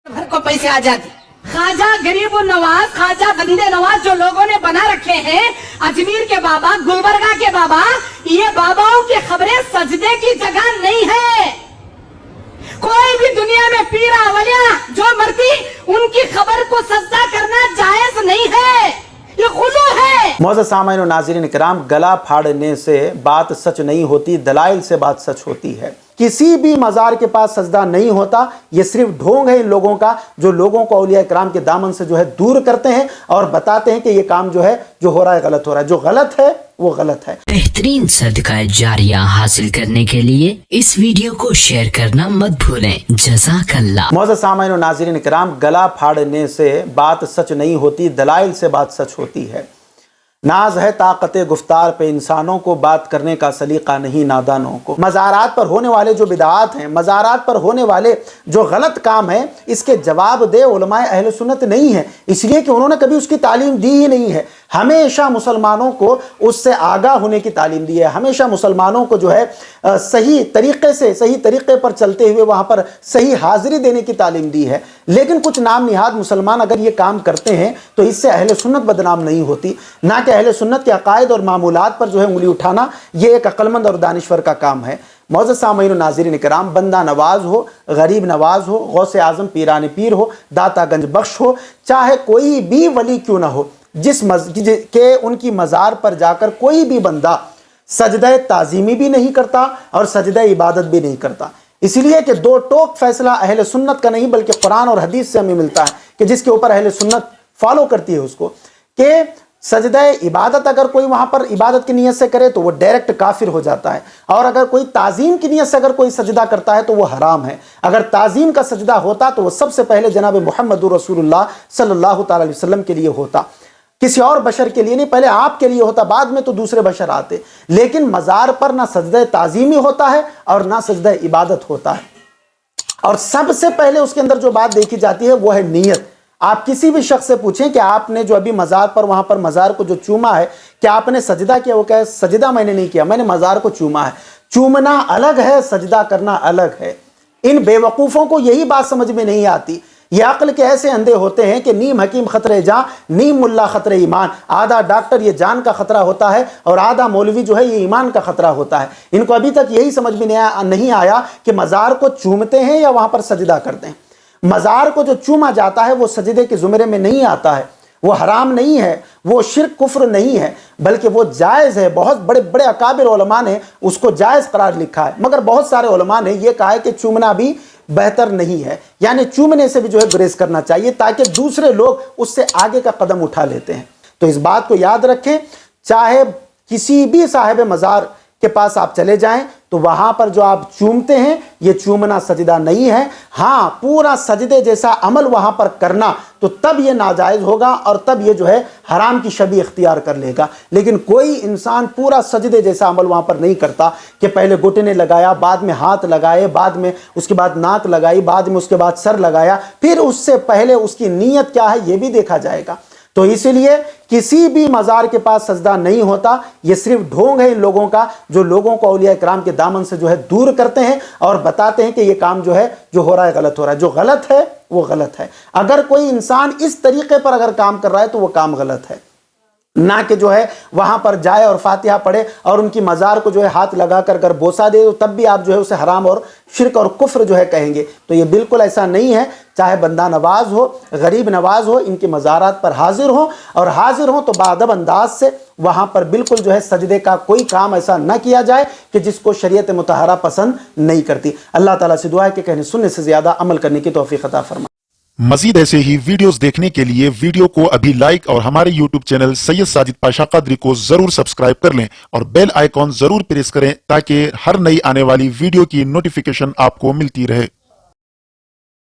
भर को पैसे आ जाते। ख्वाजा गरीब नवाज, ख्वाजा बंदे नवाज जो लोगों ने बना रखे हैं, अजमेर के बाबा, गुलबर्गा के बाबा, ये बाबाओं की खबरें सजदे की जगह नहीं है। कोई भी दुनिया में पीरा वलिया जो मरती उनकी खबर को सजदा करना जायज नहीं है, ये खुलू है। मौजूद सामाईन और नाज़रीन किराम, गला फाड़ने से बात सच नहीं होती, दलाइल से बात सच होती है। किसी भी मज़ार के पास सजदा नहीं होता, ये सिर्फ ढोंग है इन लोगों का जो लोगों को औलिया इकराम के दामन से जो है दूर करते हैं और बताते हैं कि ये काम जो है जो हो रहा है गलत हो रहा है। जो गलत है वो गलत है। बेहतरीन सदका जारिया हासिल करने के लिए इस वीडियो को शेयर करना मत भूलें। जज़ाकल्लाह। मौजूद सामाईन और नाज़रीन किराम, गला फाड़ने से बात सच नहीं होती, दलाइल से बात सच होती है। नाज है ताकत गुफ्तार पे, इंसानों को बात करने का सलीका नहीं नादानों को। मज़ारात पर होने वाले जो बिदात हैं, मज़ारात पर होने वाले जो गलत काम है, इसके जवाब दे उलमाए अहले सुन्नत नहीं है, इसलिए कि उन्होंने कभी उसकी तालीम दी ही नहीं है। हमेशा मुसलमानों को उससे आगाह होने की तालीम दी है, हमेशा मुसलमानों को जो है सही तरीक़े से, सही तरीक़े पर चलते हुए वहाँ पर सही हाज़िरी देने की तालीम दी है। लेकिन कुछ नाम निहाद मुसलमान अगर ये काम करते हैं तो इससे अहले सुन्नत बदनाम नहीं होती। ना कि अहले सुन्नत के अकायद और मामूलात पर जो है उंगली उठाना ये एक अक्लमंद और दानिश्वर का काम है। मौजूद सामाईन और नाज़रीन किराम, बंदा नवाज हो, गरीब नवाज हो, गौसे आज़म पीरान पीर हो, दाता गंज बख्श हो, चाहे कोई भी वली क्यों ना हो, जिस मस्जिद के उनकी मज़ार पर जाकर कोई भी बंदा सजदा ताज़ीमी भी नहीं करता और सजदा इबादत भी नहीं करता। इसलिए कि दो टोक फैसला अहले सुन्नत का नहीं बल्कि कुरान और हदीस से हमें मिलता है कि जिसके ऊपर अहले सुन्नत फॉलो करती है उसको, कि सजदा इबादत अगर कोई वहाँ पर इबादत की नीयत से करे तो वो डायरेक्ट काफिर हो जाता है, और अगर कोई ताज़ीम की नीयत से अगर कोई सजदा करता है तो वो हराम है। अगर ताज़ीम का सजदा होता तो वो सबसे पहले जनाब मुहम्मदुर रसूलुल्लाह सल्लल्लाहु तआला अलैहि वसल्लम के लिए होता, किसी और बशर के लिए नहीं। पहले आपके लिए होता, बाद में तो दूसरे बशर आते। लेकिन मज़ार पर ना सजदा ताज़ीमी होता है और ना सजदा इबादत होता है, और सबसे पहले उसके अंदर जो बात देखी जाती है वो है नीयत। आप किसी भी शख्स से पूछें कि आपने जो अभी मज़ार पर वहाँ पर मज़ार को जो चूमा है, क्या आपने सजदा किया? वो कहे सजदा मैंने नहीं किया, मैंने मज़ार को चूमा है। चूमना अलग है, सजदा करना अलग है। इन बेवकूफ़ों को यही बात समझ में नहीं आती। ये अक्ल के ऐसे अंधे होते हैं कि नीम हकीम खतरे जान, नीम मुल्ला खतरे ईमान। आधा डॉक्टर ये जान का खतरा होता है और आधा मौलवी जो है ये ईमान का खतरा होता है। इनको अभी तक यही समझ में नहीं आया कि मज़ार को चूमते हैं या वहाँ पर सजदा करते हैं। मज़ार को जो चूमा जाता है वो सजदे के ज़ुमरे में नहीं आता है, वो हराम नहीं है, वो शिर्क कुफ्र नहीं है, बल्कि वो जायज़ है। बहुत बड़े बड़े अकाबिर उलमा ने उसको जायज़ करार लिखा है, मगर बहुत सारे उलमा ने ये कहा है कि चूमना भी बेहतर नहीं है, यानी चूमने से भी जो है गुरेज करना चाहिए ताकि दूसरे लोग उससे आगे का कदम उठा लेते हैं। तो इस बात को याद रखें, चाहे किसी भी साहिब मज़ार के पास आप चले जाएं तो वहाँ पर जो आप चूमते हैं ये चूमना सजदा नहीं है। हाँ, पूरा सजदे जैसा अमल वहाँ पर करना तो तब ये नाजायज़ होगा और तब ये जो है हराम की शबी इख्तियार कर लेगा। लेकिन कोई इंसान पूरा सजदे जैसा अमल वहाँ पर नहीं करता कि पहले घुटने लगाया, बाद में हाथ लगाए, बाद में उसके बाद नाक लगाई, बाद में उसके बाद सर लगाया, फिर उससे पहले उसकी नीयत क्या है ये भी देखा जाएगा। तो इसीलिए किसी भी मज़ार के पास सजदा नहीं होता, ये सिर्फ ढोंग है इन लोगों का जो लोगों को औलिया इकराम के दामन से जो है दूर करते हैं और बताते हैं कि ये काम जो है जो हो रहा है गलत हो रहा है। जो गलत है वो गलत है। अगर कोई इंसान इस तरीके पर अगर काम कर रहा है तो वो काम गलत है, ना कि जो है वहाँ पर जाए और फातिहा पढ़े और उनकी मज़ार को जो है हाथ लगा कर बोसा दे, तब भी आप जो है उसे हराम और शिरक और कुफ्र जो है कहेंगे। तो ये बिल्कुल ऐसा नहीं है। चाहे बंदा नवाज हो, गरीब नवाज हो, इनके मज़ारात पर हाजिर हो और हाजिर हो तो बादब अंदाज से वहाँ पर बिल्कुल जो है सजदे का कोई काम ऐसा न किया जाए कि जिसको शरीयत मुतहरा पसंद नहीं करती। अल्लाह ताला से दुआ है कि कहने सुनने से ज़्यादा अमल करने की तौफीक अता फरमाए। मजीद ऐसे ही वीडियोस देखने के लिए वीडियो को अभी लाइक और हमारे यूट्यूब चैनल सैयद साजिद पाशा कादरी को जरूर सब्सक्राइब कर लें और बेल आइकॉन जरूर प्रेस करें ताकि हर नई आने वाली वीडियो की नोटिफिकेशन आपको मिलती रहे।